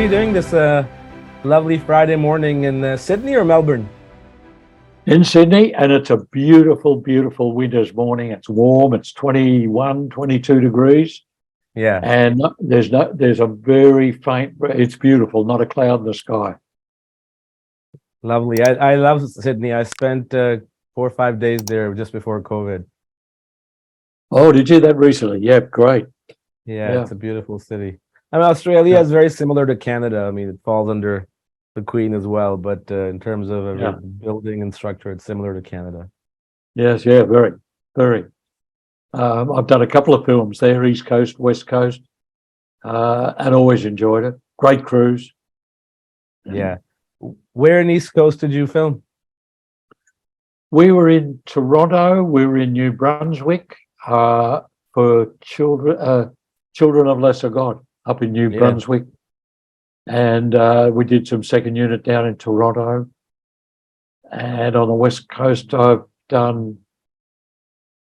you doing this lovely Friday morning in Sydney or Melbourne? In Sydney, and it's a beautiful, beautiful winter's morning. It's warm. It's 21, 22 degrees, Yeah, and there's a very faint. It's beautiful, not a cloud in the sky. lovely. I love Sydney. I spent 4 or 5 days there just before COVID. Oh, did you do that recently? Yeah, great. Yeah, Yeah, it's a beautiful city. I mean, Australia yeah, is very similar to Canada. I mean, it falls under the Queen as well, but in terms of yeah. building and structure, it's similar to Canada. Yes, yeah, very, very. I've done a couple of films there, East Coast, West Coast, and always enjoyed it. Great cruise. Yeah. Where in East Coast did you film? We were in Toronto. We were in New Brunswick for children of lesser God up in New Yeah. Brunswick, and we did some second unit down in Toronto. And on the West Coast, I've done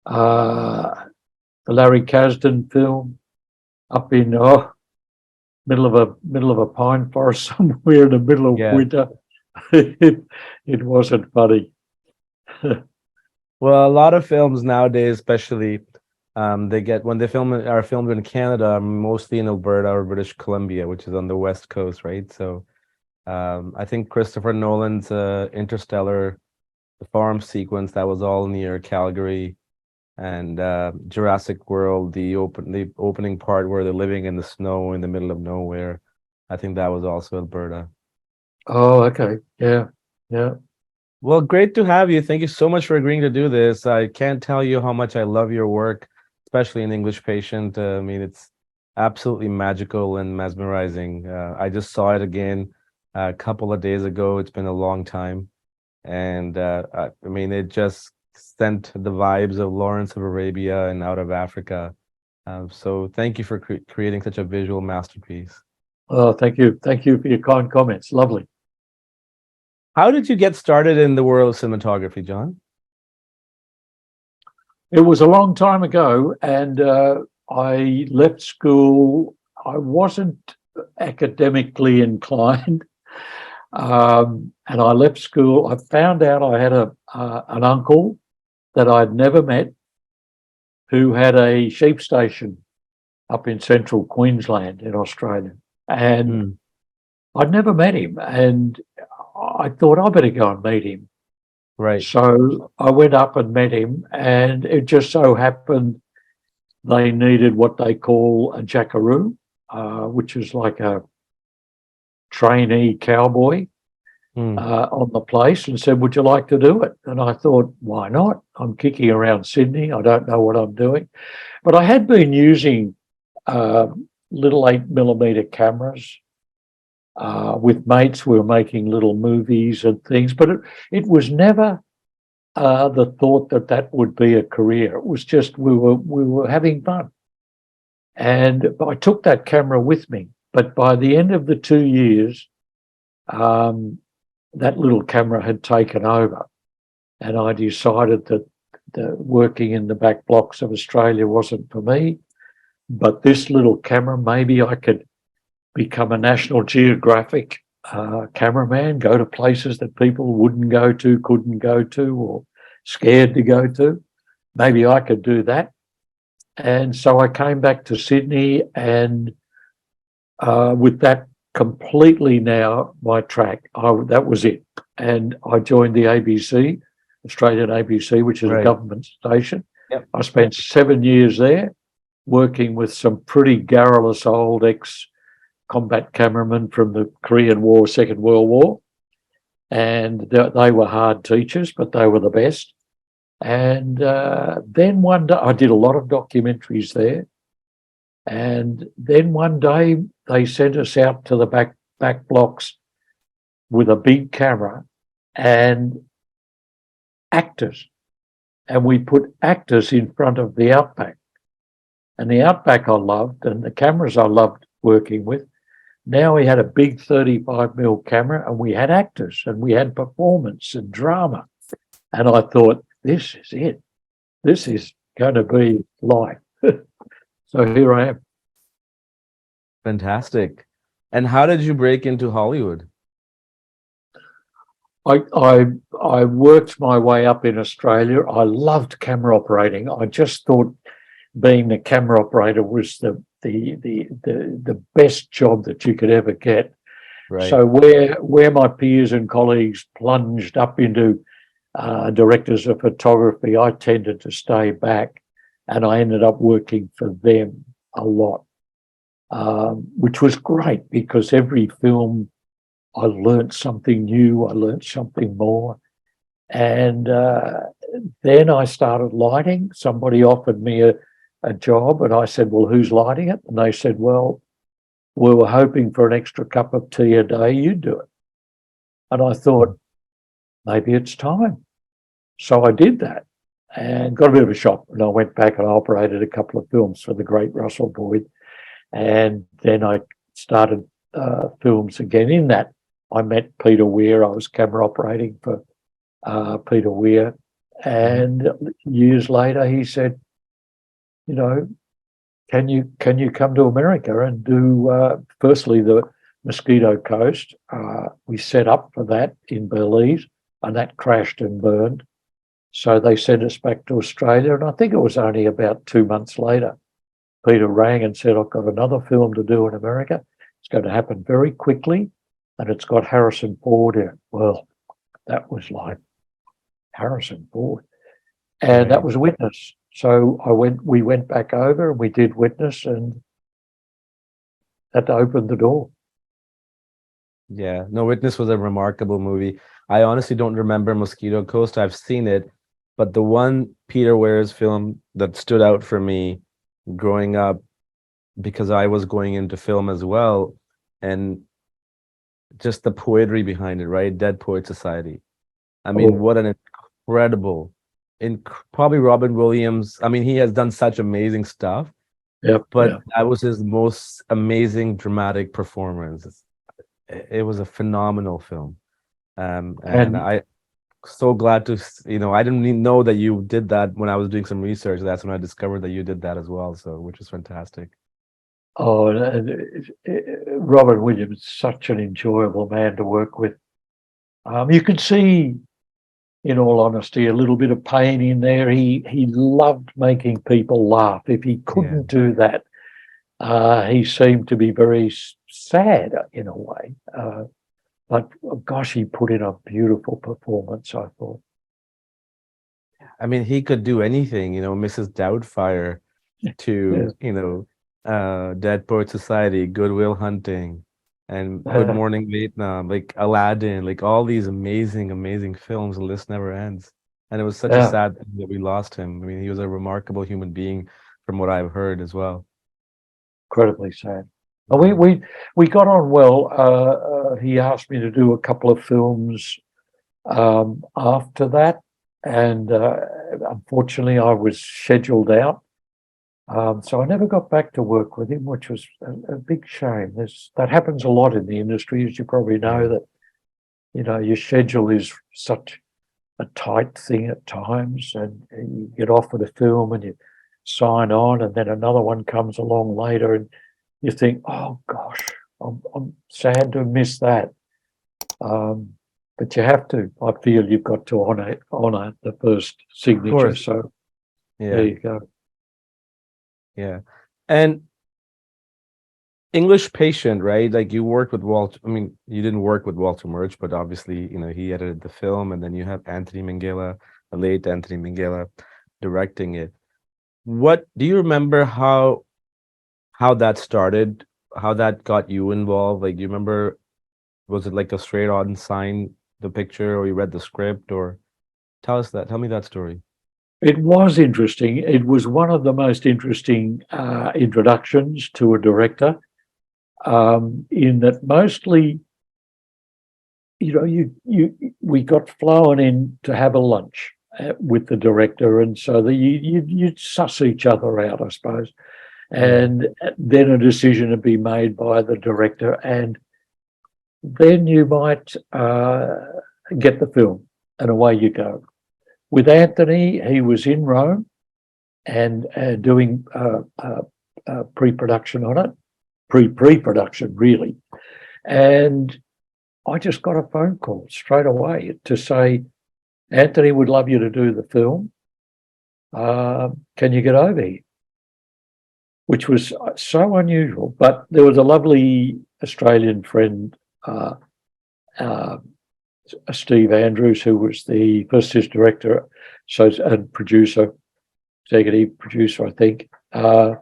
the Larry Kasdan film up in middle of a pine forest somewhere in the middle of Yeah. winter. It wasn't funny. Well, a lot of films nowadays, especially, they get when they are filmed in Canada, mostly in Alberta or British Columbia, which is on the west coast, right? So, I think Christopher Nolan's Interstellar, the farm sequence, that was all near Calgary, and Jurassic World, the opening part where they're living in the snow in the middle of nowhere. I think that was also Alberta. Oh, okay. Yeah, yeah. Well, great to have you. Thank you so much for agreeing to do this. I can't tell you how much I love your work, especially in English Patient. I mean, it's absolutely magical and mesmerizing. I just saw it again a couple of days ago. It's been a long time. And I mean, it just sent the vibes of Lawrence of Arabia and Out of Africa. So thank you for creating such a visual masterpiece. Oh, thank you. Thank you for your kind comments. Lovely. How did you get started in the world of cinematography, John? It was a long time ago, and I left school. I wasn't academically inclined, and I left school. I found out I had an uncle that I'd never met who had a sheep station up in central Queensland in Australia, and Hmm. I'd never met him, and I thought I better go and meet him. Right. So I went up and met him, and it just so happened they needed what they call a jackaroo, which is like a trainee cowboy Hmm. on the place, and said, "Would you like to do it?" And I thought, why not? I'm kicking around Sydney. I don't know what I'm doing. But I had been using uh, little 8mm cameras with mates. We were making little movies and things, but it was never the thought that that would be a career. It was just we were having fun, and I took that camera with me. But by the end of the 2 years, um, that little camera had taken over, and I decided that working in the back blocks of Australia wasn't for me. But this little camera, maybe I could become a National Geographic cameraman, go to places that people wouldn't go to, couldn't go to, or scared to go to. Maybe I could do that. And so I came back to Sydney, and with that completely now my track, that was it. And I joined the ABC, Australian ABC, which is a Right. government station. Yep. I spent 7 years there working with some pretty garrulous old ex-combat cameramen from the Korean War, Second World War. And they were hard teachers, but they were the best. And then one day, I did a lot of documentaries there. And then one day they sent us out to the back blocks with a big camera and actors. And we put actors in front of the Outback. And the Outback I loved, and the cameras I loved working with. Now we had a big 35mm camera, and we had actors, and we had performance and drama. And I thought, this is it. This is going to be life. So here I am. Fantastic. And how did you break into Hollywood? I worked my way up in Australia. I loved camera operating. I just thought being the camera operator was the best job that you could ever get. Right. So where my peers and colleagues plunged up into directors of photography, I tended to stay back, and I ended up working for them a lot, which was great because every film I learned something new, I learned something more. And then I started lighting. Somebody offered me a job, and I said, well, who's lighting it? And they said, well, we were hoping for an extra cup of tea a day, you'd do it. And I thought, maybe it's time. So I did that and got a bit of a shock. And I went back and I operated a couple of films for the great Russell Boyd. And then I started films again. In that, I met Peter Weir. I was camera operating for Peter Weir. Mhm. And years later, he said, you know, can you come to America and do firstly the Mosquito Coast? We set up for that in Belize, and that crashed and burned. So they sent us back to Australia, and I think it was only about 2 months later, Peter rang and said, I've got another film to do in America. It's going to happen very quickly, and it's got Harrison Ford in it. Well, that was like Harrison Ford. And that Right. was Witness. So we went back over and we did Witness, and that opened the door. Yeah. No, Witness was a remarkable movie. I honestly don't remember Mosquito Coast. I've seen it, but the one Peter Weir's film that stood out for me growing up, because I was going into film as well, and just the poetry behind it, right? Dead Poet Society. I mean, Oh, what an incredible, probably Robin Williams. I mean, he has done such amazing stuff, yep, but yeah. that was his most amazing dramatic performance. It was a phenomenal film. And And I so glad to, I didn't even know that you did that when I was doing some research. That's when I discovered that you did that as well. So, which is fantastic. Robert Williams is such an enjoyable man to work with. You could see, in all honesty, a little bit of pain in there. He loved making people laugh. If he Yeah. couldn't do that, he seemed to be very sad in a way. But gosh, he put in a beautiful performance, I thought. I mean, he could do anything, Mrs. Doubtfire Yeah. to, Dead Poet Society, Goodwill Hunting, and Good Uh, Morning Vietnam, like Aladdin, like all these amazing, amazing films. The list never ends. And it was such a yeah, sad thing that we lost him. I mean, he was a remarkable human being from what I've heard as well. incredibly sad. And we Yeah. we we got on well. He asked me to do a couple of films after that, and unfortunately, I was scheduled out. So I never got back to work with him, which was a big shame. That happens a lot in the industry, as you probably know, Yeah. that your schedule is such a tight thing at times, and you get offered a film and you sign on, and then another one comes along later, and you think, oh gosh, I'm sad to miss that. Um, but you have to. I feel you've got to honour the first Of signature. course. So there Yeah. you go. Yeah. And English Patient, right? Like you worked with Walter. I mean, you didn't work with Walter Murch, but obviously, he edited the film, and then you have Anthony Minghella, the late Anthony Minghella, directing it. What do you remember how that started? How that got you involved? Like, do you remember, was it like a straight on sign the picture, or you read the script, or tell me that story. It was interesting. It was one of the most interesting introductions to a director, in that mostly, we got flown in to have a lunch with the director, and so that you'd suss each other out, I suppose, Yeah. and then a decision would be made by the director, and then you might get the film, and away you go. With Anthony, he was in Rome and doing pre-production on it, pre-production really. And I just got a phone call straight away to say, Anthony would love you to do the film. Can you get over here? Which was so unusual. But there was a lovely Australian friend, Steve Andrews, who was the first assistant director, and producer, executive producer, I think. And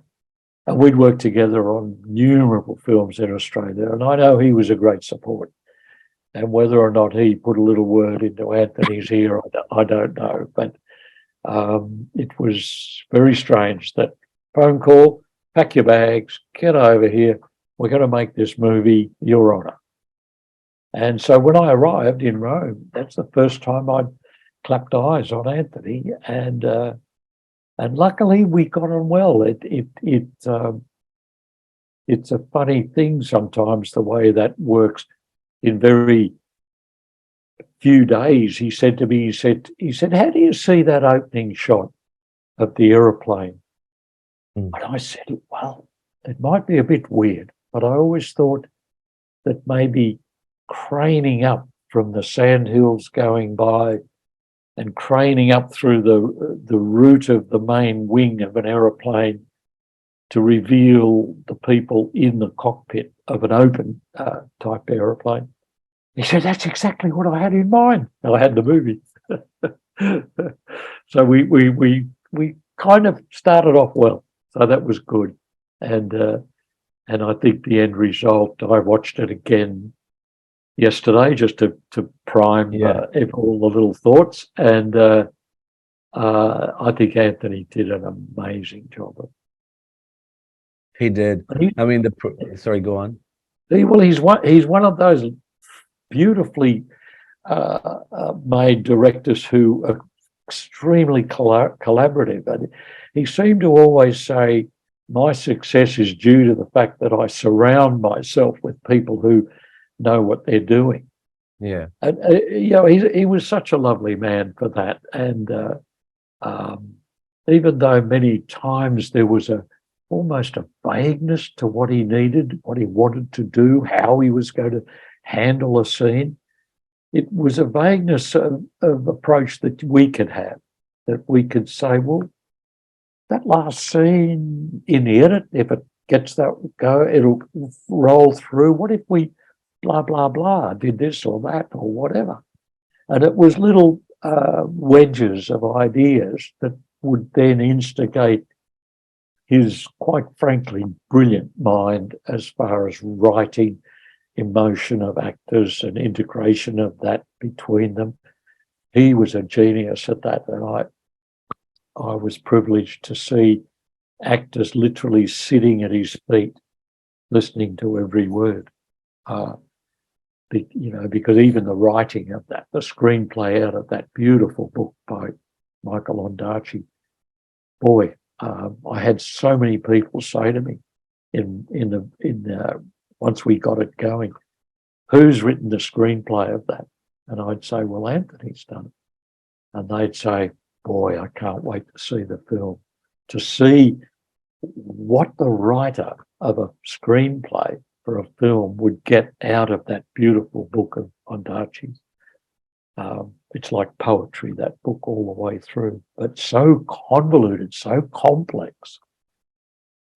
we'd worked together on numerous films in Australia. And I know he was a great support. And whether or not he put a little word into Anthony's ear, I don't know. But it was very strange, that phone call, pack your bags, get over here. We're going to make this movie, Your Honour. And so when I arrived in Rome, that's the first time I'd clapped eyes on Anthony. And luckily we got on well. It's a funny thing sometimes, the way that works. In very few days, he said to me, he said, how do you see that opening shot of the aeroplane? And I said, well, it might be a bit weird, but I always thought that maybe craning up from the sandhills going by and craning up through the root of the main wing of an aeroplane to reveal the people in the cockpit of an open type aeroplane. He said, that's exactly what I had in mind. And I had the movie. So we kind of started off well. So that was good. And I think the end result, I watched it again yesterday just to prime all the little thoughts. And I think Anthony did an amazing job. He did. I mean, sorry, go on. He's one of those beautifully made directors who are extremely collaborative. And he seemed to always say, my success is due to the fact that I surround myself with people who know what they're doing. Yeah. And, he was such a lovely man for that. And even though many times there was almost a vagueness to what he needed, what he wanted to do, how he was going to handle a scene, it was a vagueness of approach that we could have, that we could say, well, that last scene in the edit, if it gets that go, it'll roll through. What if we blah, blah, blah, did this or that or whatever? And it was little wedges of ideas that would then instigate his, quite frankly, brilliant mind as far as writing emotion of actors and integration of that between them. He was a genius at that, and I was privileged to see actors literally sitting at his feet, listening to every word. Because even the writing of that, the screenplay out of that beautiful book by Michael Ondaatje, boy, I had so many people say to me once we got it going, who's written the screenplay of that? And I'd say, well, Anthony's done it. And they'd say, boy, I can't wait to see the film, to see what the writer of a screenplay for a film would get out of that beautiful book of Ondaatje's. It's like poetry, that book, all the way through, but so convoluted, so complex.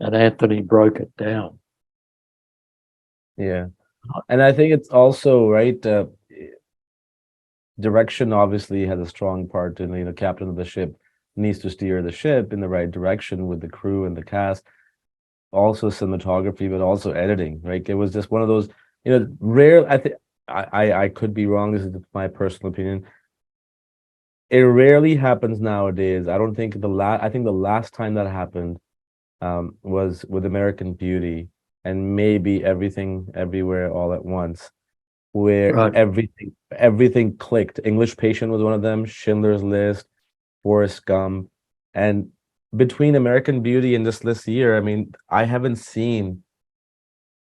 And Anthony broke it down. Yeah. And I think it's also, right, direction obviously has a strong part in, the captain of the ship needs to steer the ship in the right direction with the crew and the cast. Also cinematography, but also editing, right? It was just one of those, rare, I think, I could be wrong, this is my personal opinion. It rarely happens nowadays. I don't think I think the last time that happened was with American Beauty and maybe Everything Everywhere All at Once, where Right. everything clicked. English Patient was one of them, Schindler's List, Forrest Gump. And between American Beauty and this year, I mean, I haven't seen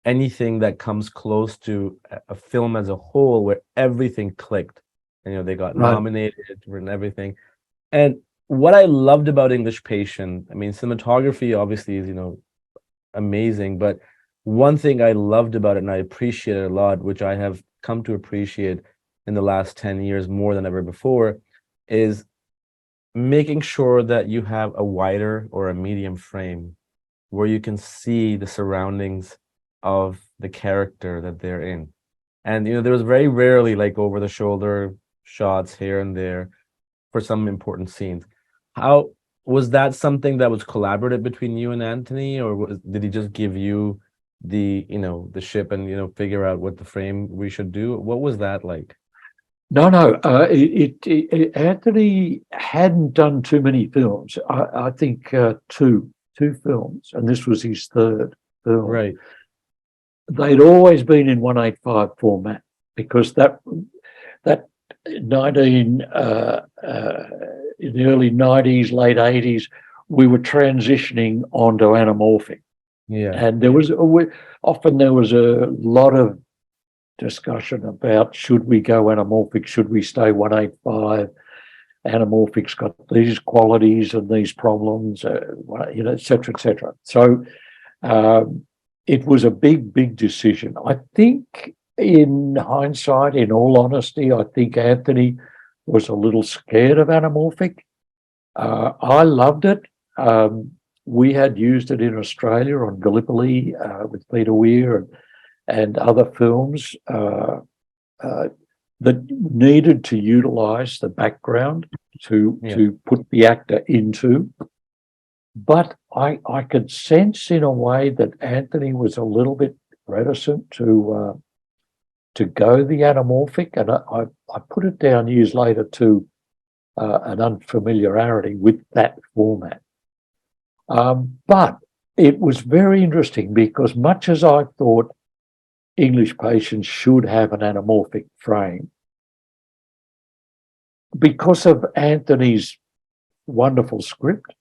anything that comes close to a film as a whole where everything clicked. And, they got Right. nominated and everything. And what I loved about English Patient, I mean, cinematography obviously is, amazing, but one thing I loved about it and I appreciate it a lot, which I have come to appreciate in the last 10 years more than ever before, is making sure that you have a wider or a medium frame where you can see the surroundings of the character that they're in. And there was very rarely like over the shoulder shots here and there for some important scenes. How was that something that was collaborative between you and Anthony, or did he just give you the ship and figure out what the frame we should do? What was that like? No, no. Anthony hadn't done too many films. I think two films, and this was his third film. Right. They'd always been in 185 format because that 19 in the early 90s, late 80s, we were transitioning onto anamorphic, Yeah. and often there was a lot of discussion about should we go anamorphic, should we stay 185. Anamorphic's got these qualities and these problems, et cetera, et cetera. So it was a big decision. I think in hindsight, in all honesty, I think Anthony was a little scared of anamorphic. I loved it. We had used it in Australia on Gallipoli with Peter Weir and other films that needed to utilise the background to put the actor into. But I could sense in a way that Anthony was a little bit reticent to go the anamorphic, and I put it down years later to an unfamiliarity with that format. But it was very interesting because much as I thought English patients should have an anamorphic frame, because of Anthony's wonderful script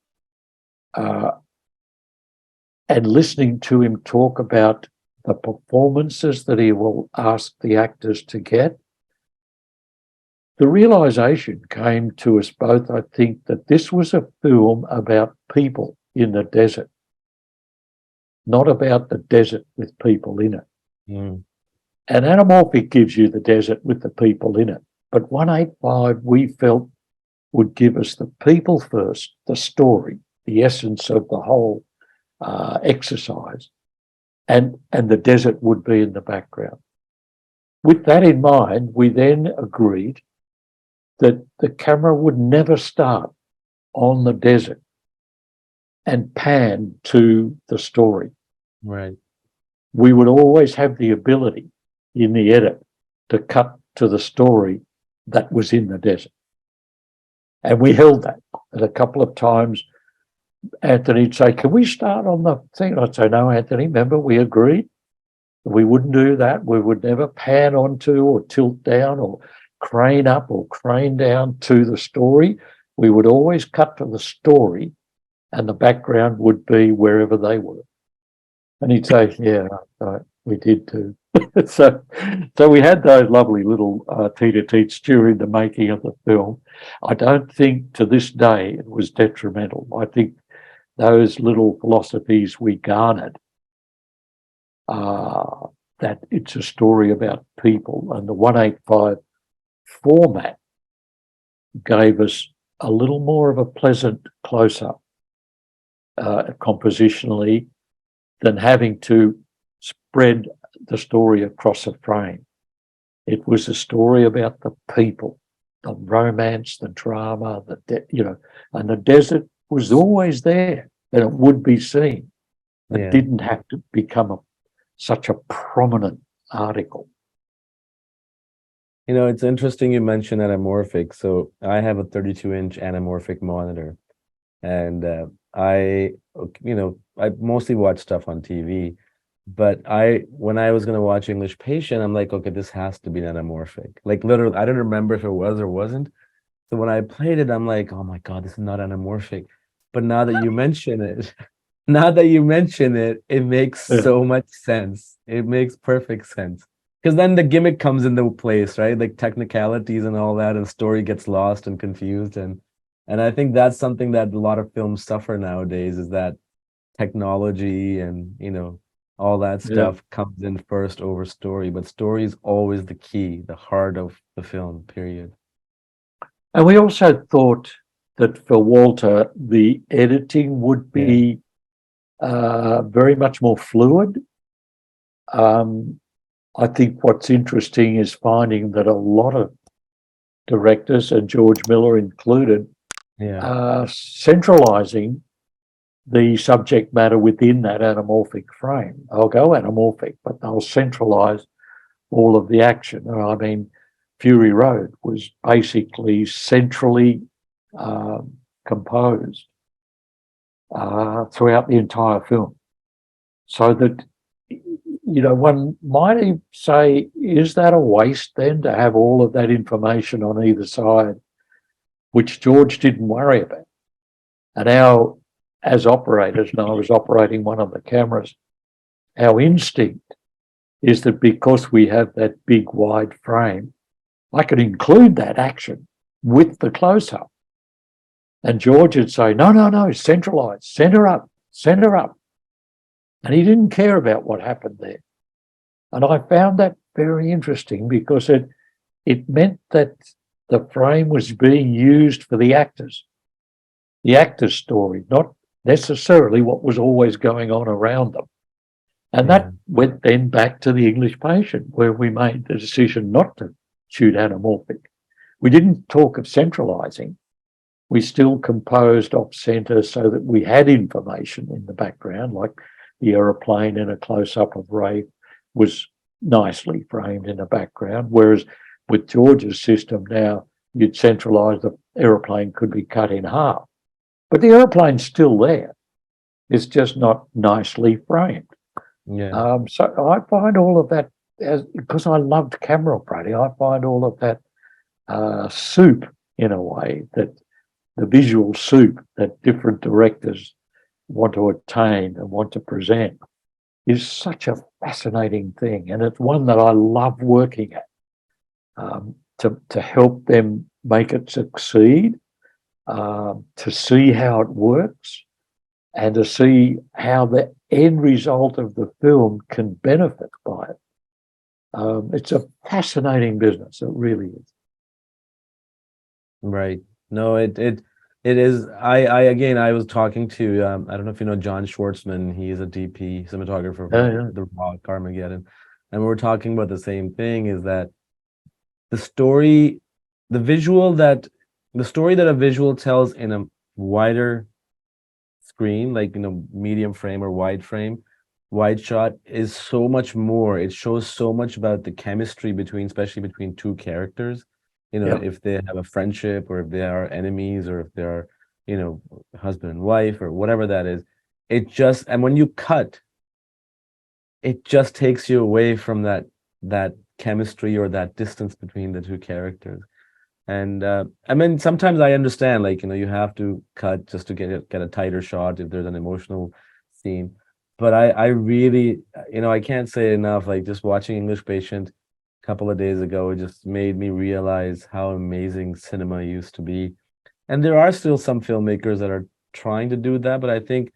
and listening to him talk about the performances that he will ask the actors to get, the realization came to us both, I think, that this was a film about people in the desert, not about the desert with people in it. Mm. And anamorphic gives you the desert with the people in it. But 185, we felt, would give us the people first, the story, the essence of the whole exercise, and the desert would be in the background. With that in mind, we then agreed that the camera would never start on the desert and pan to the story. Right. We would always have the ability in the edit to cut to the story that was in the desert. And we held that. And a couple of times Anthony'd say, can we start on the thing? I'd say, no, Anthony, remember we agreed we wouldn't do that. We would never pan onto or tilt down or crane up or crane down to the story. We would always cut to the story and the background would be wherever they were. And he'd say, yeah, right, we did too. So we had those lovely little tete-a-tetes during the making of the film. I don't think to this day it was detrimental. I think those little philosophies we garnered, that it's a story about people, and the 185 format gave us a little more of a pleasant close-up compositionally than having to spread the story across a frame. It was a story about the people, the romance, the drama, and the desert was always there, and it would be seen. It didn't have to become such a prominent article. It's interesting you mentioned anamorphic. So I have a 32-inch anamorphic monitor, and I mostly watch stuff on TV. But when I was gonna watch English Patient, I'm like, okay, this has to be anamorphic. Like literally, I don't remember if it was or wasn't. So when I played it, I'm like, oh my God, this is not anamorphic. But now that you mention it, it makes so much sense. It makes perfect sense. Because then the gimmick comes into place, right? Like technicalities and all that, and story gets lost and confused. And I think that's something that a lot of films suffer nowadays, is that technology and all that Yeah. stuff comes in first over story, but story is always the key, the heart of the film, period. And we also thought that for Walter, the editing would Yeah. be very much more fluid. Um, I think what's interesting is finding that a lot of directors, and George Miller included, Yeah. are centralizing the subject matter within that anamorphic frame. They'll go anamorphic, but they'll centralize all of the action. And I mean, Fury Road was basically centrally composed throughout the entire film. So that, you know, one might say, is that a waste then to have all of that information on either side, which George didn't worry about? And our, as operators, and I was operating one of the cameras, our instinct is that because we have that big wide frame, I could include that action with the close up. And George would say, no, no, no, centralize, center up, center up. And he didn't care about what happened there. And I found that very interesting because it meant that the frame was being used for the actor's story, not necessarily what was always going on around them. And Yeah. that went then back to the English Patient, where we made the decision not to shoot anamorphic. We didn't talk of centralizing. We still composed off center so that we had information in the background, like the aeroplane in a close-up of Ray was nicely framed in the background. Whereas with George's system now, you'd centralize the aeroplane could be cut in half. But the aeroplane's still there. It's just not nicely framed. Yeah. So I find all of that, because I loved camera operating, I find all of that soup, in a way, that the visual soup that different directors want to attain and want to present is such a fascinating thing. And it's one that I love working at, to help them make it succeed, to see how it works, and to see how the end result of the film can benefit by it. It's a fascinating business. It really is. Right. No, it is. I again, I was talking to I don't know if you know John Schwartzman. He's a DP cinematographer Yeah, for yeah, The Rock, Armageddon, and we were talking about the same thing. Is that the story, the visual that the story that a visual tells in a wider screen, like medium frame or wide frame, wide shot, is so much more. It shows so much about the chemistry between, especially between two characters. yeah, If they have a friendship or if they are enemies or if they are, husband and wife or whatever that is. And when you cut, it just takes you away from that chemistry or that distance between the two characters. And I mean, sometimes I understand, like, you have to cut just to get a tighter shot if there's an emotional scene. But I really, I can't say enough, like just watching English Patient a couple of days ago, it just made me realize how amazing cinema used to be. And there are still some filmmakers that are trying to do that, but I think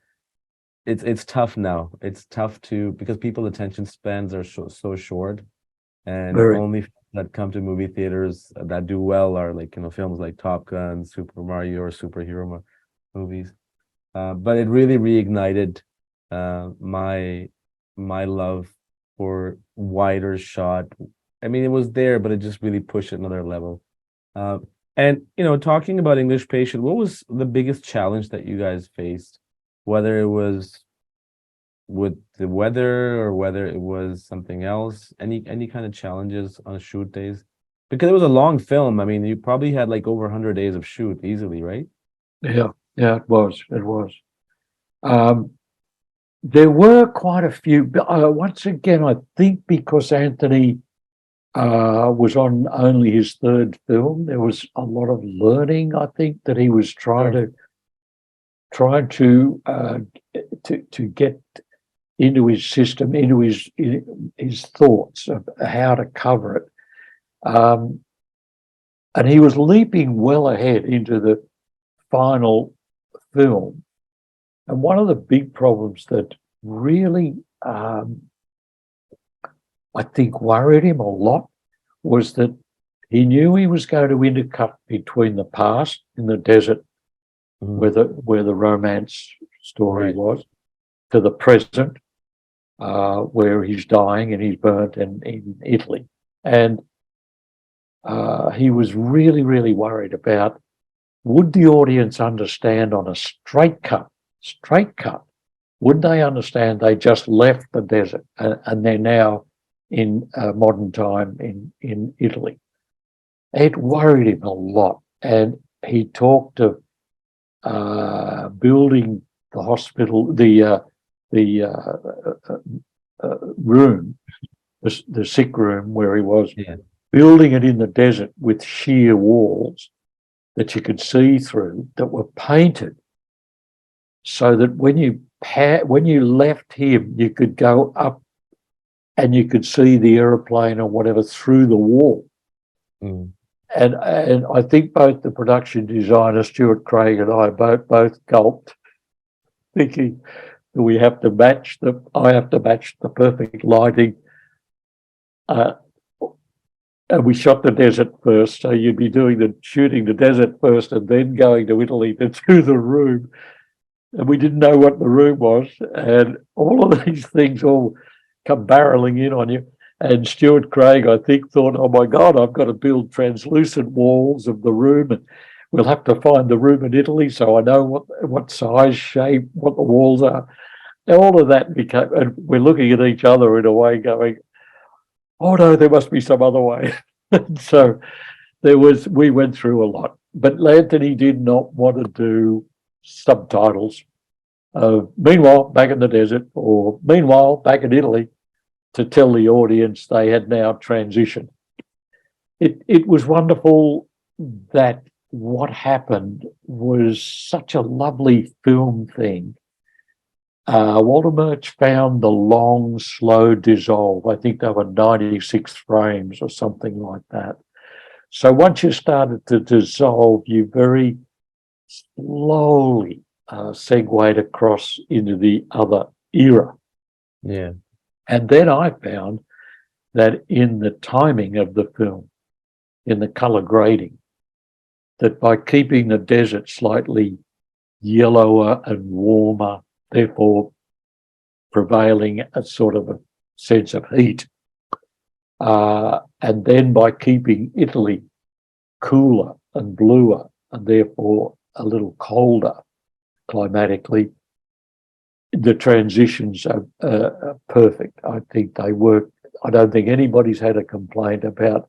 it's tough now. It's tough because people's attention spans are so short, and very. only films that come to movie theaters that do well are like films like Top Gun, Super Mario, or superhero movies. But it really reignited my love for wider shot. I mean, it was there, but it just really pushed it another level. Uh, and talking about English Patient, what was the biggest challenge that you guys faced, whether it was with the weather or whether it was something else? Any kind of challenges on shoot days? Because it was a long film. I mean, you probably had like over 100 days of shoot easily, right? Yeah, yeah, it was. It was. Um, there were quite a few. But once again, I think because Anthony was on only his third film, there was a lot of learning. I think that he was Sure. trying to get into his system, into his thoughts of how to cover it. And he was leaping well ahead into the final film. And one of the big problems that really I think worried him a lot was that he knew he was going to intercut between the past in the desert, where the romance story was, to the present, where he's dying and he's burnt in Italy. And he was really, really worried about, would the audience understand on a straight cut? Would they understand they just left the desert and they're now in modern time in Italy? It worried him a lot. And he talked of building the hospital, the room, the sick room where he was, building it in the desert with sheer walls that you could see through, that were painted so that when you left him, you could go up and you could see the aeroplane or whatever through the wall. And I think both the production designer, Stuart Craig, and I both gulped, thinking that I have to match the perfect lighting. And we shot the desert first, so you'd be shooting the desert first and then going to Italy to do the room. And we didn't know what the room was, and all of these things all come barreling in on you. And Stuart Craig, I think, thought, oh my God, I've got to build translucent walls of the room, and we'll have to find the room in Italy so I know what size, shape, what the walls are. And all of that became, and we're looking at each other in a way going, oh no, there must be some other way. And so we went through a lot. But Anthony did not want to do subtitles of meanwhile back in the desert or meanwhile back in Italy, to tell the audience they had now transitioned. It was wonderful that what happened was such a lovely film thing. Walter Murch found the long, slow dissolve. I think they were 96 frames or something like that. So once you started to dissolve, you very slowly segued across into the other era. Yeah. And then I found that in the timing of the film, in the colour grading, that by keeping the desert slightly yellower and warmer, therefore prevailing a sort of a sense of heat, and then by keeping Italy cooler and bluer and therefore a little colder climatically, the transitions are perfect. I think they work. I don't think anybody's had a complaint about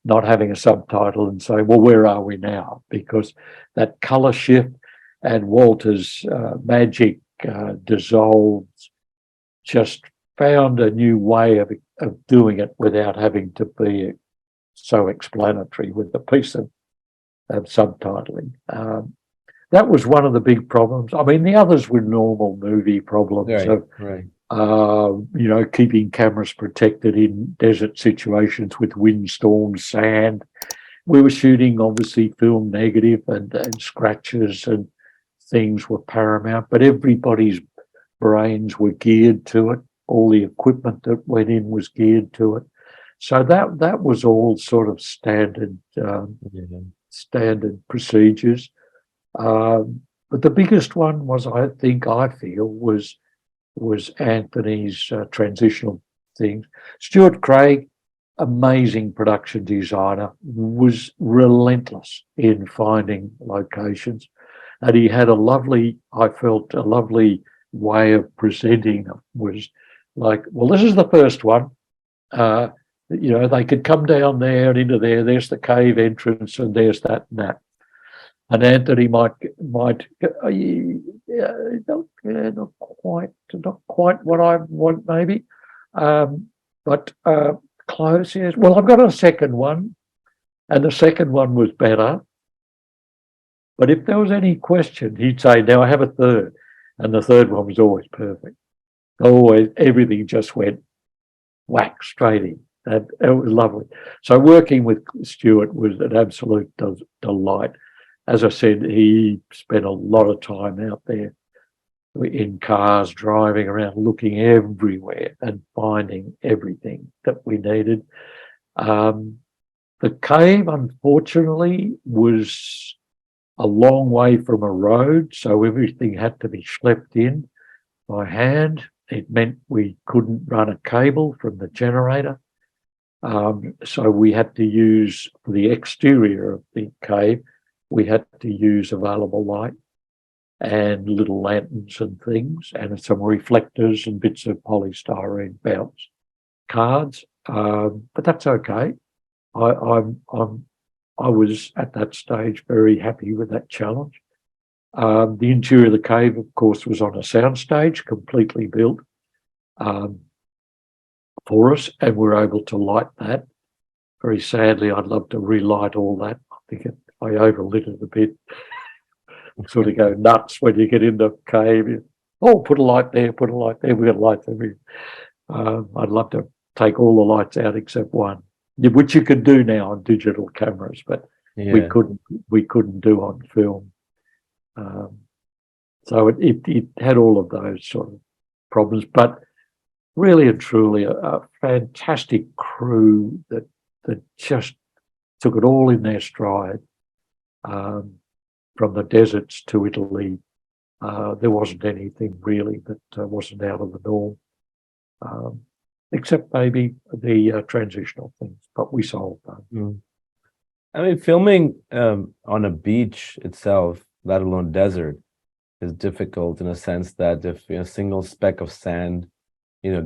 not having a subtitle and saying, well, where are we now? Because that colour shift and Walter's magic dissolves just found a new way of doing it without having to be so explanatory with a piece of subtitling. That was one of the big problems. I mean, the others were normal movie problems of, keeping cameras protected in desert situations with windstorms, sand. We were shooting, obviously, film negative and scratches and things were paramount, but everybody's brains were geared to it. All the equipment that went in was geared to it. So that was all sort of standard procedures. But the biggest one was, I feel, was Anthony's transitional things. Stuart Craig, amazing production designer, was relentless in finding locations. And he had a lovely way of presenting them. Was like, well, this is the first one. They could come down there and into there. There's the cave entrance, and there's that and that. And Anthony might not quite what I want, maybe, but close. Yes. Well, I've got a second one, and the second one was better. But if there was any question, he'd say, "Now I have a third," and the third one was always perfect. Always, everything just went whack straight in. And it was lovely. So working with Stuart was an absolute delight. As I said, he spent a lot of time out there in cars, driving around, looking everywhere and finding everything that we needed. The cave, unfortunately, was a long way from a road, so everything had to be schlepped in by hand. It meant we couldn't run a cable from the generator. So we had to use, for the exterior of the cave, we had to use available light and little lanterns and things, and some reflectors and bits of polystyrene bounce cards. But that's okay. I was at that stage very happy with that challenge. The interior of the cave, of course, was on a soundstage, completely built for us, and we were able to light that. Very sadly, I'd love to relight all that. I think I overlit it a bit. Sort of go nuts when you get in the cave. Oh, put a light there, put a light there. We've got lights everywhere. I'd love to take all the lights out except one, which you can do now on digital cameras, but we couldn't do on film. So it had all of those sort of problems, but really and truly a fantastic crew that just took it all in their stride. From the deserts to Italy, there wasn't anything really that wasn't out of the norm, except maybe the transitional things, but we solved them. I mean, filming on a beach itself, let alone desert, is difficult in a sense that if a single speck of sand,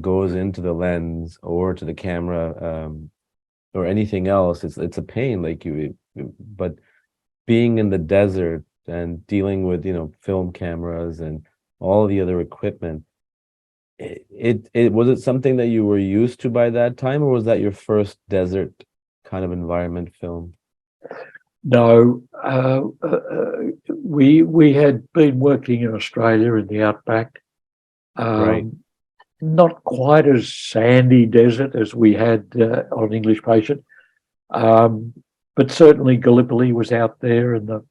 goes into the lens or to the camera, or anything else, it's a pain. But being in the desert and dealing with film cameras and all the other equipment, it was it something that you were used to by that time, or was that your first desert kind of environment film? No, we had been working in Australia in the outback, Right. not quite as sandy desert as we had on English Patient, but certainly Gallipoli was out there in the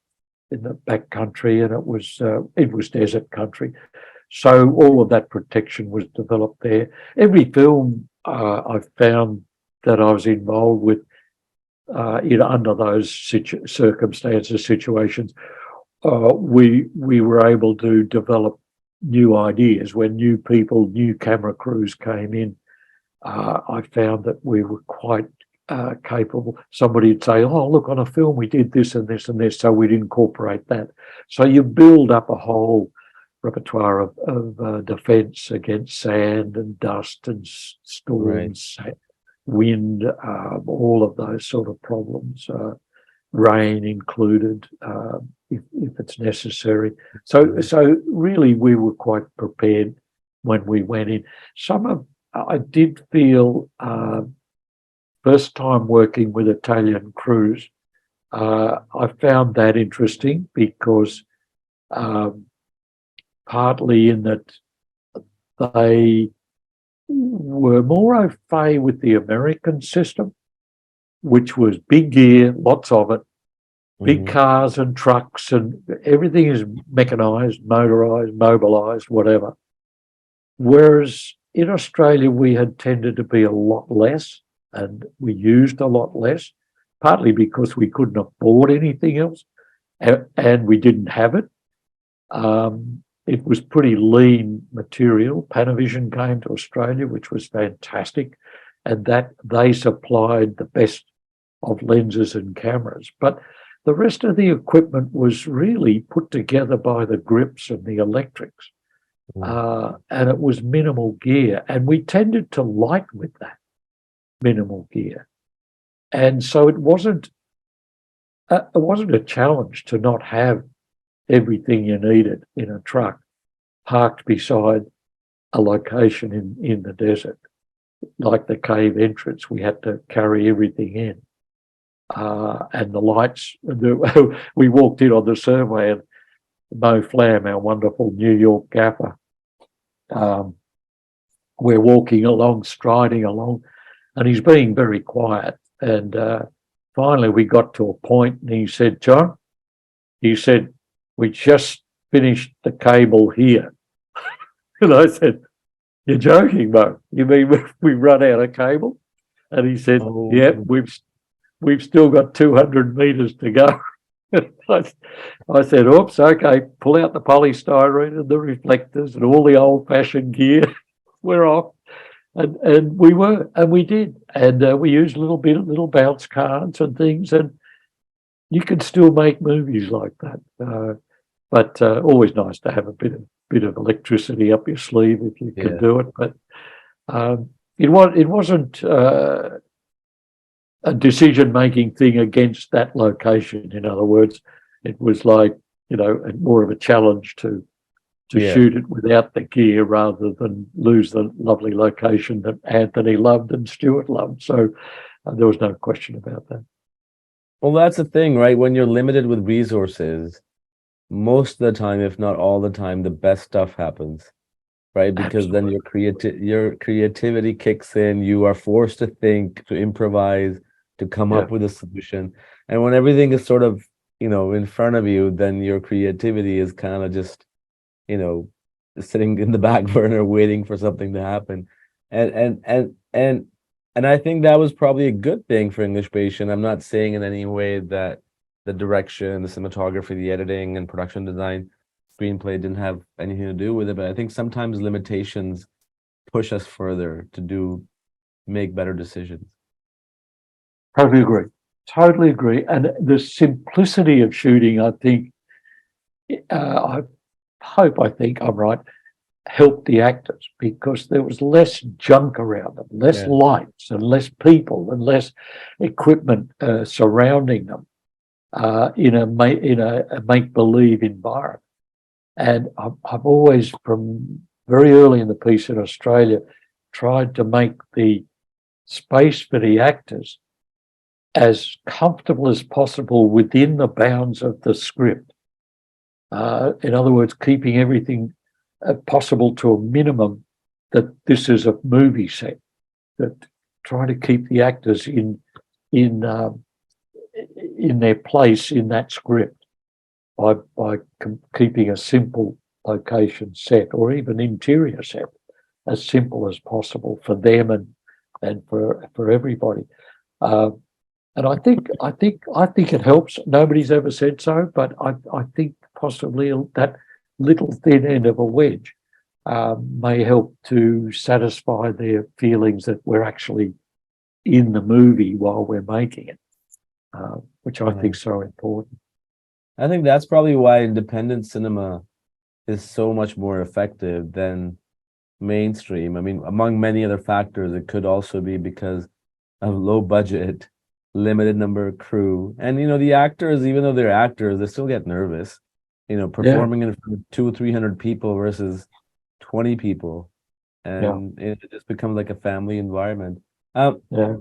back country, and it was desert country. So all of that protection was developed there. Every film I found that I was involved with, under those situations, we were able to develop new ideas. When new people, new camera crews came in, I found that we were quite capable. Somebody would say, "Oh, look, on a film we did this and this and this," so we'd incorporate that. So you build up a whole repertoire of defence against sand and dust and storms, right, wind, all of those sort of problems, rain included, if it's necessary. So really we were quite prepared when we went in. I did feel, first time working with Italian crews, I found that interesting because partly in that they were more au fait with the American system, which was big gear, lots of it, big cars and trucks, and everything is mechanised, motorised, mobilised, whatever. Whereas in Australia, we had tended to be a lot less, and we used a lot less, partly because we couldn't afford anything else, and we didn't have it. It was pretty lean material. Panavision came to Australia, which was fantastic, and that they supplied the best of lenses and cameras. But the rest of the equipment was really put together by the grips and the electrics, and it was minimal gear, and we tended to light with that minimal gear, and so it wasn't a challenge to not have everything you needed in a truck parked beside a location in the desert. Like the cave entrance, we had to carry everything in. And the lights, we walked in on the survey, and Mo Flam, our wonderful New York gaffer, we're walking along, striding along, and he's being very quiet. And finally we got to a point and he said, "John," he said, "we just finished the cable here." And I said, "You're joking, Mo. You mean we run out of cable?" And he said, "Yep, Oh, we've still got 200 meters to go." I said, "Oops, okay, pull out the polystyrene and the reflectors and all the old-fashioned gear. We're off." And we did, and we used a little bounce cards and things, and you can still make movies like that. But always nice to have a bit of electricity up your sleeve if you can yeah. do it. But it wasn't a decision-making thing against that location. In other words, it was like, more of a challenge to Yeah. shoot it without the gear rather than lose the lovely location that Anthony loved and Stuart loved. So there was no question about that. Well, that's the thing, right? When you're limited with resources, most of the time, if not all the time, the best stuff happens, right? Because then Absolutely. your creativity kicks in. You are forced to think, to improvise, to come Yeah. up with a solution. And when everything is sort of, in front of you, then your creativity is kind of just, you know, sitting in the back burner waiting for something to happen. And and and and and I think that was probably a good thing for English Patient. I'm not saying in any way that the direction, the cinematography, the editing and production design, screenplay didn't have anything to do with it, but I think sometimes limitations push us further to make better decisions. Totally agree. Totally agree. And the simplicity of shooting, I think, I think I'm right, helped the actors because there was less junk around them, less Yeah. lights and less people and less equipment surrounding them in a make believe environment. And I've always, from very early in the piece in Australia, tried to make the space for the actors as comfortable as possible within the bounds of the script. In other words, keeping everything possible to a minimum, that this is a movie set, that trying to keep the actors in in their place in that script by keeping a simple location set or even interior set as simple as possible for them and for everybody. Uh, and I think it helps. Nobody's ever said so, but I think possibly that little thin end of a wedge may help to satisfy their feelings that we're actually in the movie while we're making it, which I Uh, think is so important. I think that's probably why independent cinema is so much more effective than mainstream. I mean, among many other factors, it could also be because of low budget, limited number of crew. And the actors, even though they're actors, they still get nervous, Yeah, performing in front of 200 or 300 people versus 20 people. yeah, And it just becomes like a family environment. Um, yeah.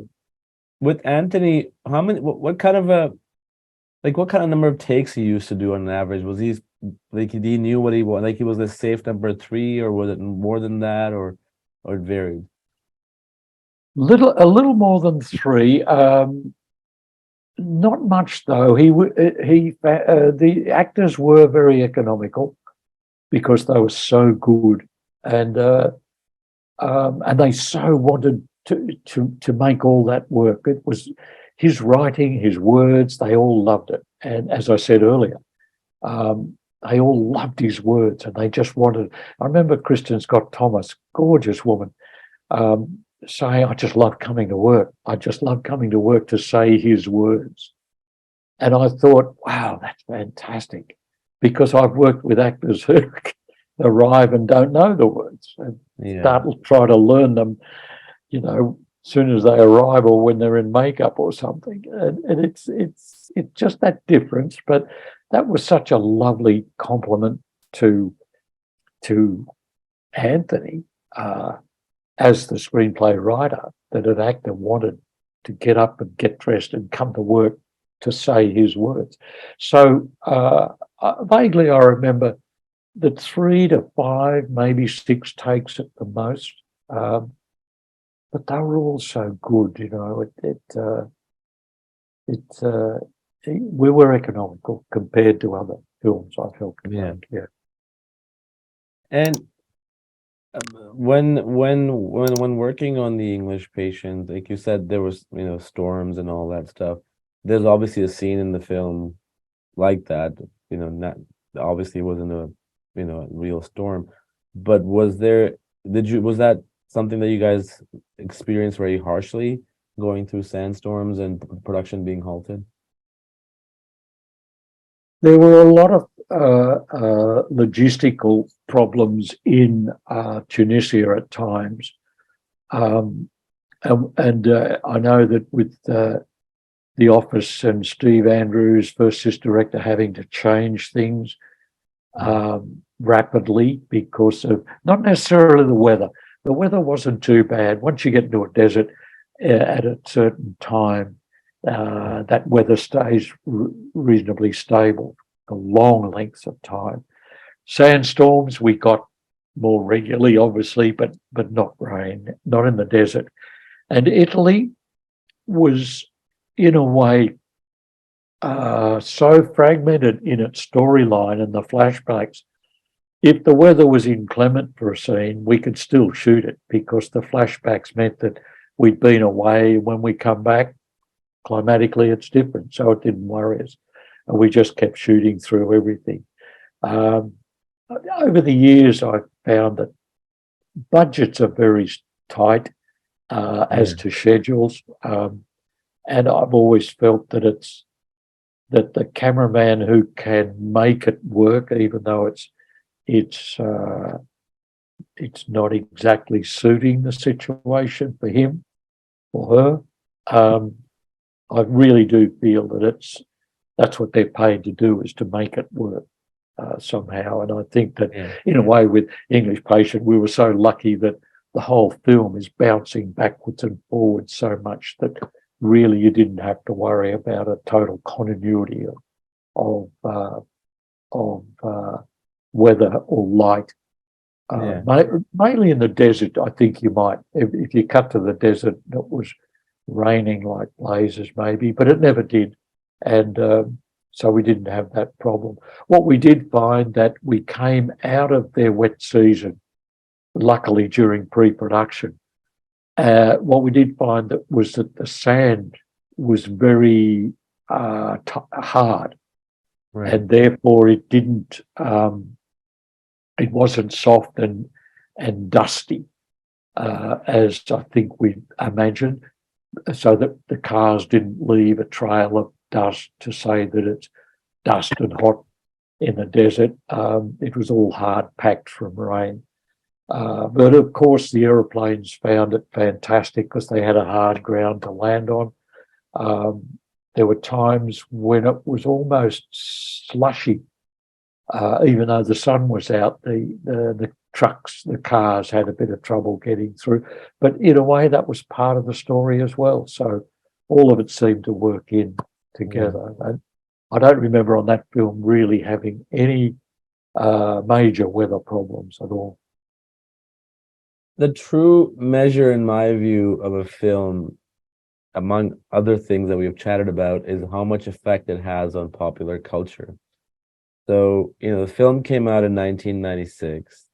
with Anthony, how many what kind of a like what kind of number of takes he used to do on average? Was he like he knew what he was like he was a safe number three, or was it more than that, or it varied? A little more than three. Not much though. The actors were very economical because they were so good, and and they so wanted to make all that work. It was his writing, his words. They all loved it, and as I said earlier, they all loved his words, and they just wanted. I remember Kristen Scott Thomas, gorgeous woman, saying, "I just love coming to work. I just love coming to work to say his words." And I thought, wow, that's fantastic, because I've worked with actors who arrive and don't know the words and Yeah. start to try to learn them, as soon as they arrive or when they're in makeup or something. And it's just that difference. But that was such a lovely compliment to to Anthony as the screenplay writer, that an actor wanted to get up and get dressed and come to work to say his words. So vaguely, I remember the 3 to 5, maybe 6 takes at the most. Um, but they were all so good, it we were economical compared to other films I've helped to Yeah. make. Yeah. And When working on the English Patient, like you said, there was, storms and all that stuff. There's obviously a scene in the film like that, not obviously it wasn't a, a real storm, but was that something that you guys experienced very harshly, going through sandstorms and production being halted? There were a lot of logistical problems in Tunisia at times. Um, and I know that with the office and Steve Andrews, first assistant director, having to change things rapidly because of not necessarily the weather. The weather wasn't too bad. Once you get into a desert at a certain time, that weather stays reasonably stable for long lengths of time. Sandstorms we got more regularly, obviously, but not rain, not in the desert. And Italy was, in a way, so fragmented in its storyline and the flashbacks. If the weather was inclement for a scene, we could still shoot it because the flashbacks meant that we'd been away. When we come back, climatically, it's different. So it didn't worry us. And we just kept shooting through everything. Over the years, I found that budgets are very tight as to schedules. And I've always felt that that the cameraman who can make it work, even though it's not exactly suiting the situation for him or her. I really do feel that that's what they're paid to do, is to make it work somehow. And I think that in a way with English Patient, we were so lucky that the whole film is bouncing backwards and forwards so much that really you didn't have to worry about a total continuity of weather or light. Mainly in the desert, I think you might, if you cut to the desert, it was raining like blazes maybe, but it never did. And so we didn't have that problem. What we did find that we came out of their wet season, luckily during pre-production. What we did find was that the sand was very hard, and therefore it didn't. It wasn't soft and dusty as I think we imagined, so that the cars didn't leave a trail of dust to say that it's dust and hot in the desert. It was all hard packed from rain. But of course, the aeroplanes found it fantastic because they had a hard ground to land on. There were times when it was almost slushy, even though the sun was out. The trucks, the cars had a bit of trouble getting through. But in a way, that was part of the story as well. So all of it seemed to work in together. And I don't remember on that film really having any major weather problems at all. The true measure, in my view, of a film, among other things that we've chatted about, is how much effect it has on popular culture. So, the film came out in 1996.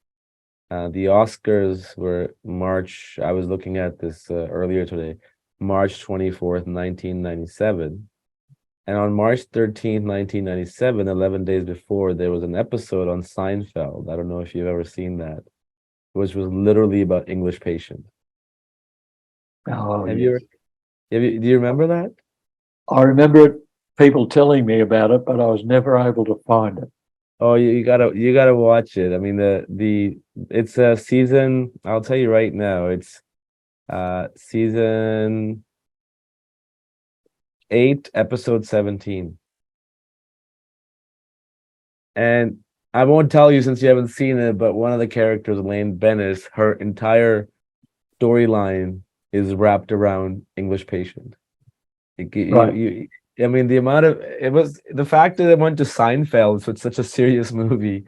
The Oscars were March, I was looking at this earlier today, March 24th, 1997. And on March 13th, 1997, 11 days before, there was an episode on Seinfeld. I don't know if you've ever seen that, which was literally about English Patient. Oh, do you remember that? I remember it, people telling me about it, but I was never able to find it. Oh, you gotta watch it. I mean, it's a season. I'll tell you right now. It's season 8, episode 17. And I won't tell you since you haven't seen it, but one of the characters, Elaine Bennis, her entire storyline is wrapped around English Patient. Right. I mean, the fact that it went to Seinfeld, so it's such a serious movie.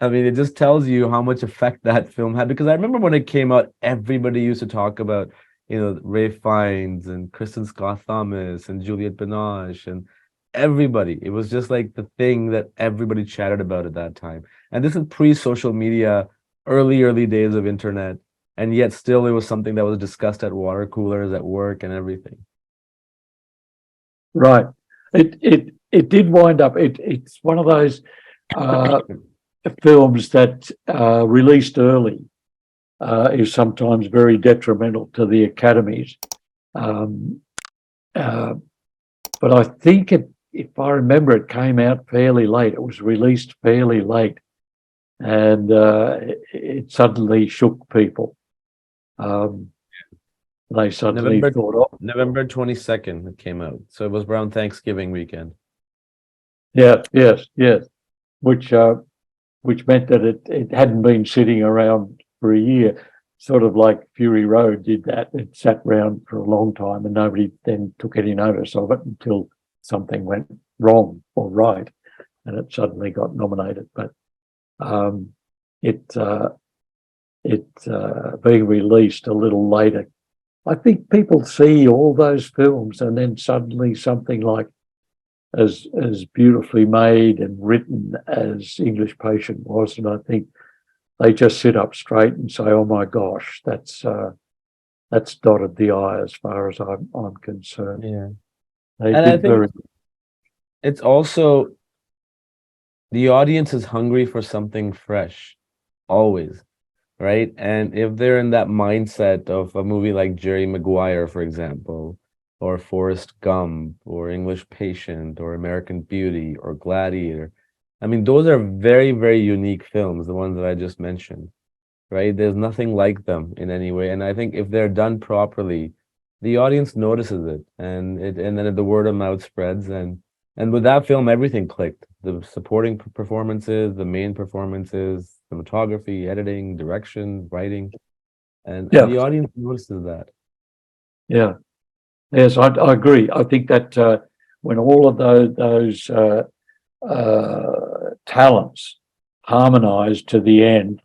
I mean, it just tells you how much effect that film had. Because I remember when it came out, everybody used to talk about, Ralph Fiennes and Kristen Scott Thomas and Juliette Binoche and everybody. It was just like the thing that everybody chatted about at that time. And this is pre-social media. early days of internet, and yet still it was something that was discussed at water coolers at work and everything. Right. It did wind up. It's one of those uh, films that released early is sometimes very detrimental to the academies. Um, uh, but I think if I remember, it came out fairly late. It was released fairly late, and it suddenly shook people. Um, they suddenly November thought, "Oh, November 22nd it came out. So it was around Thanksgiving weekend. yeah, yes, yes," which which meant that it hadn't been sitting around for a year, sort of like Fury Road did that. It sat around for a long time and nobody then took any notice of it until something went wrong or right and it suddenly got nominated. But um, it being released a little later, I think people see all those films and then suddenly something like as beautifully made and written as English Patient was, and I think they just sit up straight and say, "Oh my gosh, that's dotted the I as far as I'm concerned." Yeah. They And I did think very it's also the audience is hungry for something fresh, always, right? And if they're in that mindset of a movie like Jerry Maguire, for example, or Forrest Gump, or English Patient, or American Beauty, or Gladiator, I mean, those are very, very unique films, the ones that I just mentioned, right? There's nothing like them in any way. And I think if they're done properly, the audience notices it, and then the word of mouth spreads. And with that film, everything clicked. The supporting performances, the main performances, cinematography, editing, direction, writing, and yeah, the audience notices that. yeah, yes, I agree. I think that when all of those talents harmonise to the end,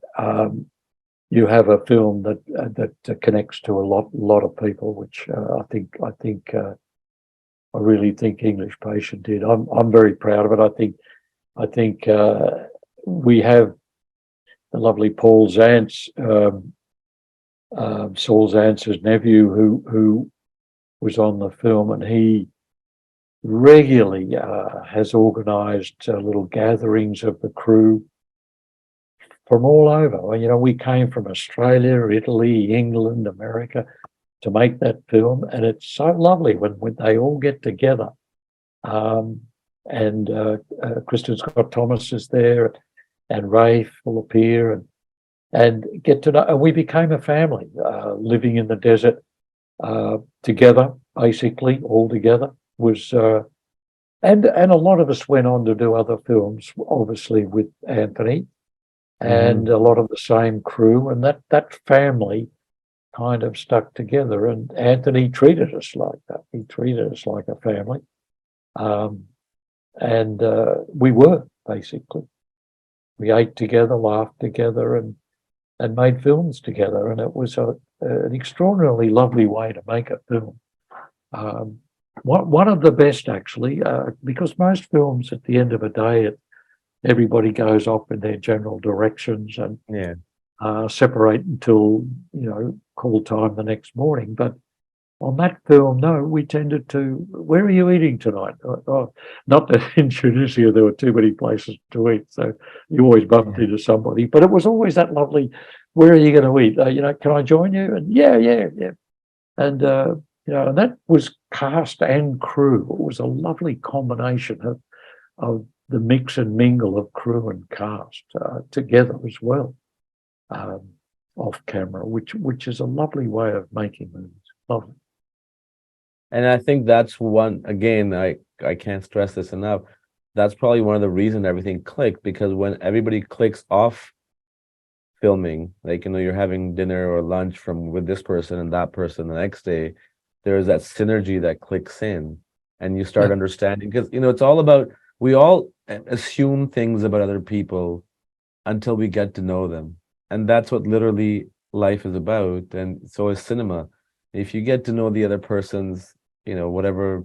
you have a film that connects to a lot of people, which I really think English Patient did. I'm very proud of it. I think we have the lovely Paul Zantz, Saul Zantz's nephew, who was on the film, and he regularly has organised little gatherings of the crew from all over. Well, we came from Australia, Italy, England, America to make that film, and it's so lovely when they all get together. Um, and Kristen Scott Thomas is there, and Rafe will appear, and get to know. And we became a family, living in the desert together, basically all together. Was and a lot of us went on to do other films, obviously with Anthony, and Hmm. a lot of the same crew, and that family kind of stuck together. And Anthony treated us like that. He treated us like a family, um, and we were basically. We ate together, laughed together, and made films together. And it was an extraordinarily lovely way to make a film. Um, one of the best, actually, because most films at the end of a day, everybody goes off in their general directions and Yeah. separate until, call time the next morning. But on that film, no, we tended to, where are you eating tonight? Oh, not that in Tunisia there were too many places to eat, so you always bumped Yeah. into somebody. But it was always that lovely, where are you going to eat? Can I join you? And yeah. And, and that was cast and crew. It was a lovely combination of the mix and mingle of crew and cast together as well, um, off camera, which is a lovely way of making movies. Lovely. And I think that's one, again, I can't stress this enough. That's probably one of the reasons everything clicked, because when everybody clicks off filming, like, you're having dinner or lunch from with this person and that person the next day, there's that synergy that clicks in, and you start Yeah, understanding, because it's all about, we all assume things about other people until we get to know them. And that's what literally life is about. And so is cinema. If you get to know the other person's, whatever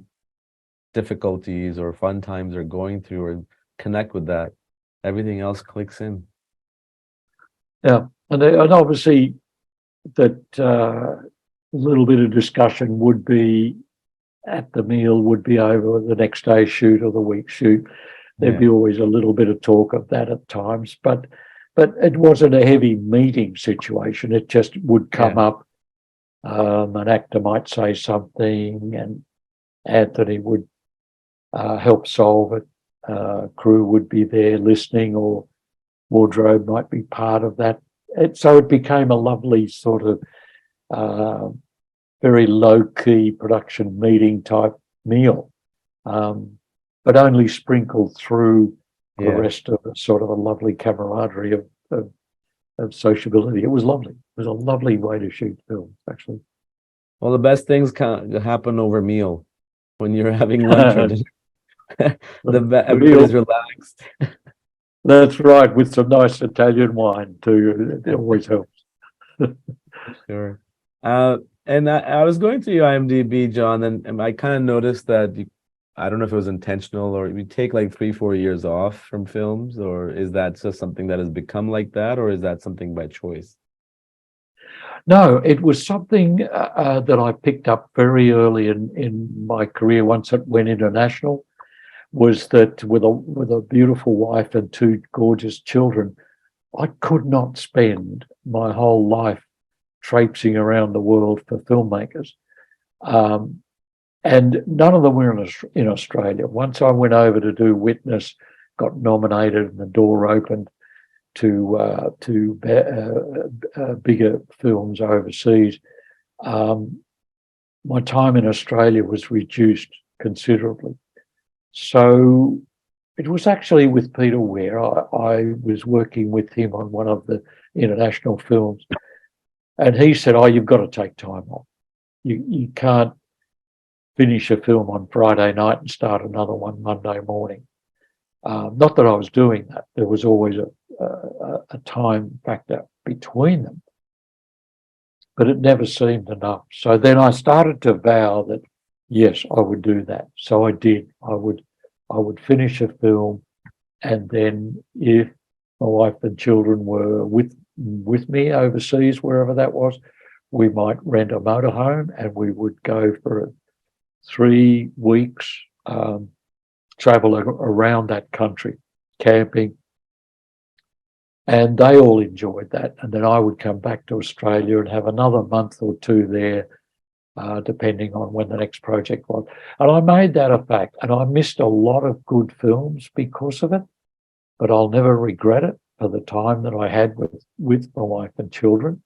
difficulties or fun times they're going through, or connect with that, everything else clicks in. yeah. and obviously that little bit of discussion would be at the meal, would be over the next day's shoot or the week's shoot. There'd be always a little bit of talk of that at times, but it wasn't a heavy meeting situation. It just would come up. An actor might say something, and Anthony would help solve it. Crew would be there listening, or wardrobe might be part of that. So it became a lovely sort of very low-key production meeting type meal, but only sprinkled through the rest of a sort of a lovely camaraderie of sociability. It was lovely. It was a lovely way to shoot films, actually. Well, the best things can happen over meal when you're having lunch or dinner. Everybody's relaxed. That's right, with some nice Italian wine too. It always helps. Sure. And I was going through your IMDb, John, and I kind of noticed that I don't know if it was intentional or you take like 3-4 years off from films, or is that just something that has become like that, or is that something by choice? No, it was something that I picked up very early in my career once it went international, was that with a beautiful wife and 2 gorgeous children, I could not spend my whole life traipsing around the world for filmmakers. And none of them were in Australia. Once I went over to do Witness, got nominated, and the door opened to bigger films overseas. My time in Australia was reduced considerably. So it was actually with Peter Ware. I was working with him on one of the international films, and he said, "Oh, you've got to take time off. You can't finish a film on Friday night and start another one Monday morning." Not that I was doing that. There was always a time factor between them, but it never seemed enough. So then I started to vow that, yes, I would do that. So I did. I would finish a film, and then if my wife and children were with me overseas, wherever that was, we might rent a motorhome and we would go for 3 weeks, travel around that country, camping. And they all enjoyed that. And then I would come back to Australia and have another month or 2 there, depending on when the next project was. And I made that a fact. And I missed a lot of good films because of it, but I'll never regret it for the time that I had with my wife and children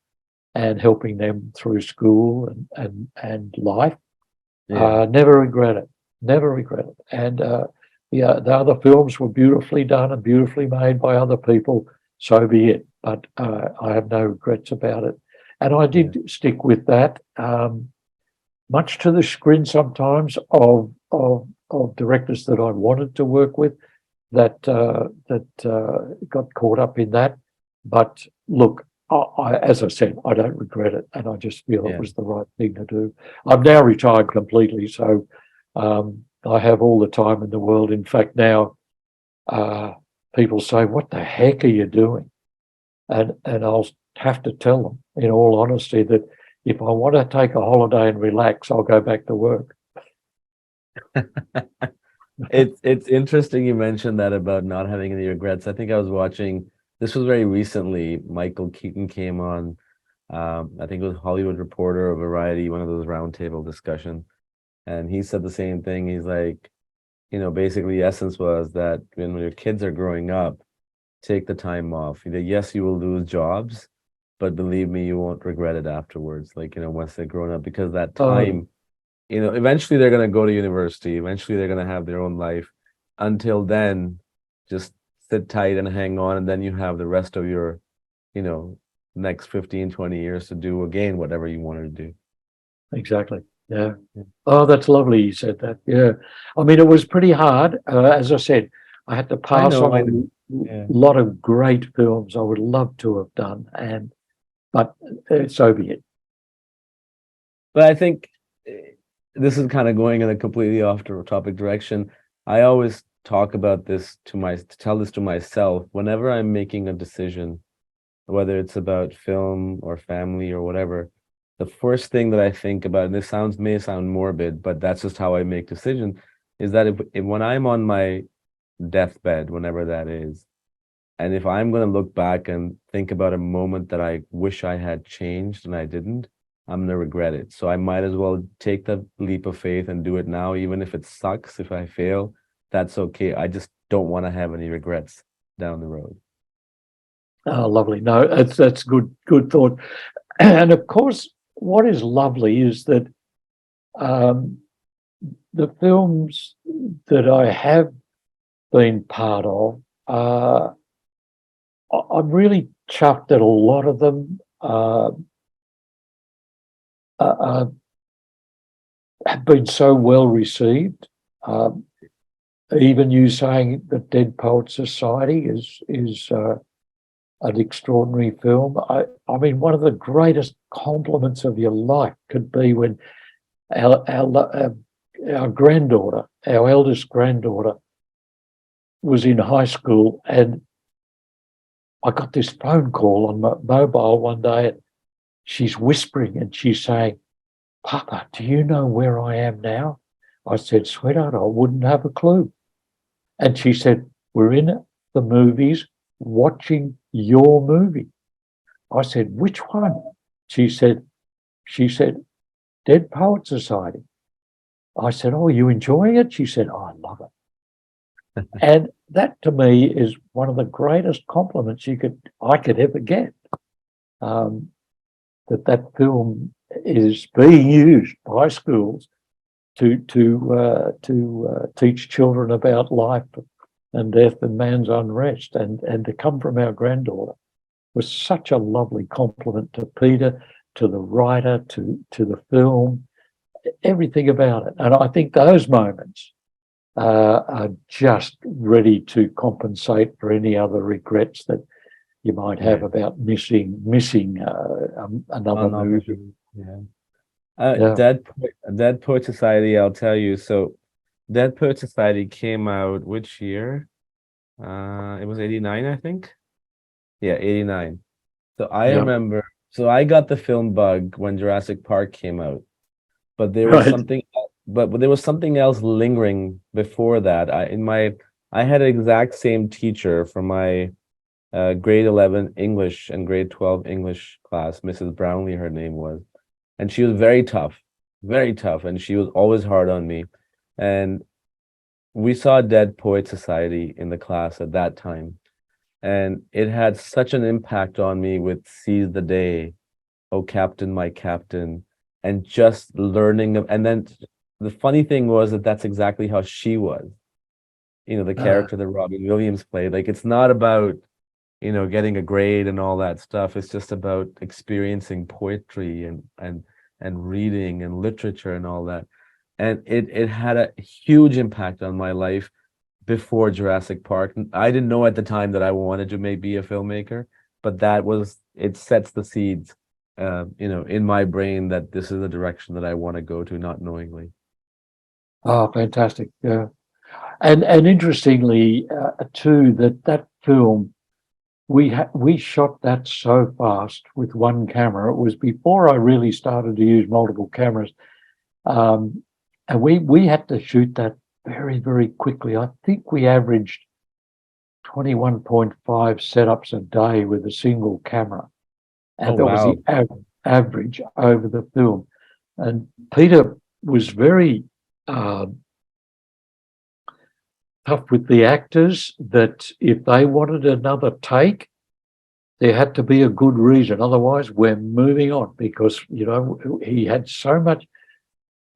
and helping them through school and life. Never regret it. Never regret it. And the other films were beautifully done and beautifully made by other people. So be it. But I have no regrets about it. And I did stick with that, much to the chagrin sometimes of directors that I wanted to work with that got caught up in that. But look, as I said, I don't regret it, and I just feel it was the right thing to do. I'm now retired completely, so I have all the time in the world. In fact, now people say, "What the heck are you doing?" And I'll have to tell them, in all honesty, that if I want to take a holiday and relax, I'll go back to work. It's interesting you mentioned that about not having any regrets. I think I was watching, this was very recently, Michael Keaton came on, I think it was Hollywood Reporter or Variety, one of those roundtable discussion. And he said the same thing. He's like, basically the essence was that when your kids are growing up, take the time off. Yes, you will lose jobs, but believe me, you won't regret it afterwards. Like, once they're grown up, because that time, eventually they're going to go to university. Eventually they're going to have their own life. Until then, just sit tight and hang on. And then you have the rest of your, next 15, 20 years to do again, whatever you wanted to do. Exactly. Yeah. Oh, that's lovely. You said that. Yeah. I mean, it was pretty hard. As I said, I had to pass on a lot of great films I would love to have done, but so be it. But I think this is kind of going in a completely off topic direction. I always talk about this tell this to myself whenever I'm making a decision whether it's about film or family or whatever, the first thing that I think about, and this may sound morbid, but that's just how I make decisions, is that if when I'm on my deathbed, whenever that is, and if I'm going to look back and think about a moment that I wish I had changed and I didn't, I'm going to regret it. So I might as well take the leap of faith and do it now, even if it sucks. If I fail, that's okay. I just don't want to have any regrets down the road. Oh, lovely. No, that's good thought. And of course, what is lovely is that um, the films that I have been part of, I'm really chuffed that a lot of them have been so well received. Even you saying that Dead Poets Society is an extraordinary film. I mean, one of the greatest compliments of your life could be when our granddaughter, our eldest granddaughter, was in high school, and I got this phone call on my mobile one day, and she's whispering and she's saying, "Papa, do you know where I am now?" I said, "Sweetheart, I wouldn't have a clue." And she said, "We're in the movies watching your movie." I said, "Which one?" She said, "Dead Poets Society." I said, "Oh, are you enjoying it?" She said, "Oh, I love it." And that to me is one of the greatest compliments I could ever get. That film is being used by schools to teach children about life and death and man's unrest, and to come from our granddaughter was such a lovely compliment to Peter, to the writer, to the film, everything about it. And I think those moments are just ready to compensate for any other regrets that you might have about missing another movie. Yeah. Yeah, Dead Poet Society, I'll tell you. So Dead Poet Society came out which year? It was 89, I think. Yeah, 89. So I yeah, remember, so I got the film bug when Jurassic Park came out, but there was right. something, but there was something else lingering before that. I had an exact same teacher for my grade 11 English and grade 12 English class, Mrs. Brownlee, her name was, and she was very tough, and she was always hard on me. And we saw Dead Poet Society in the class at that time, and it had such an impact on me with Seize the Day, Oh Captain, My Captain, and just learning and then the funny thing was that that's exactly how she was. The Uh, character that Robin Williams played. Like it's not about, getting a grade and all that stuff. It's just about experiencing poetry and reading and literature and all that. And it had a huge impact on my life before Jurassic Park. I didn't know at the time that I wanted to maybe be a filmmaker, but it sets the seeds, in my brain that this is the direction that I want to go to, not knowingly. oh, fantastic! Yeah, and interestingly too, that film we shot that so fast with one camera. It was before I really started to use multiple cameras, um, and we had to shoot that very very quickly. I think we averaged 21.5 setups a day with a single camera, Oh, and that was wow. the average over the film. And Peter was very tough with the actors that if they wanted another take, there had to be a good reason. Otherwise, we're moving on because, he had so much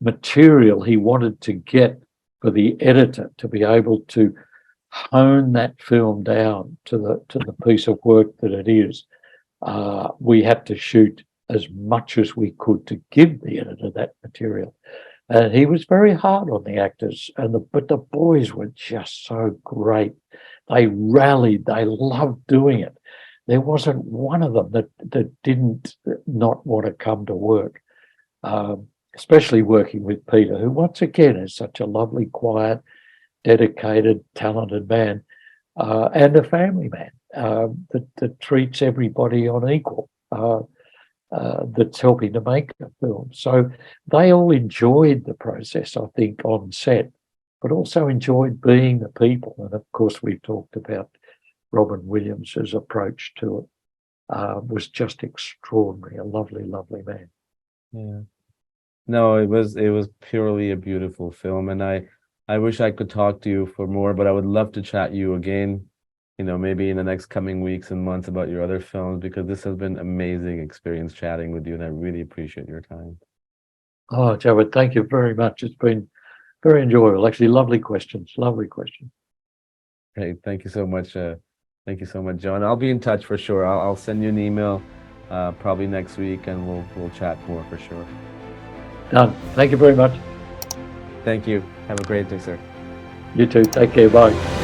material he wanted to get for the editor to be able to hone that film down to the piece of work that it is. We had to shoot as much as we could to give the editor that material. And he was very hard on the actors, but the boys were just so great. They rallied. They loved doing it. There wasn't one of them that didn't not want to come to work. Especially working with Peter, who once again is such a lovely, quiet, dedicated, talented man. and a family man that treats everybody on equal. That's helping to make a film. So they all enjoyed the process, I think, on set, but also enjoyed being the people. And of course, we've talked about Robin Williams's approach to it. Was just extraordinary. A lovely, lovely man. Yeah. No, it was purely a beautiful film, and I wish I could talk to you for more, but I would love to chat you again, maybe in the next coming weeks and months about your other films, because this has been amazing experience chatting with you, and I really appreciate your time. Oh, Javed, thank you very much. It's been very enjoyable. Actually, lovely questions. Lovely questions. Great. Thank you so much. Thank you so much, John. I'll be in touch for sure. I'll send you an email probably next week, and we'll chat more for sure. Done. Thank you very much. Thank you. Have a great day, sir. You too. Take care. Bye.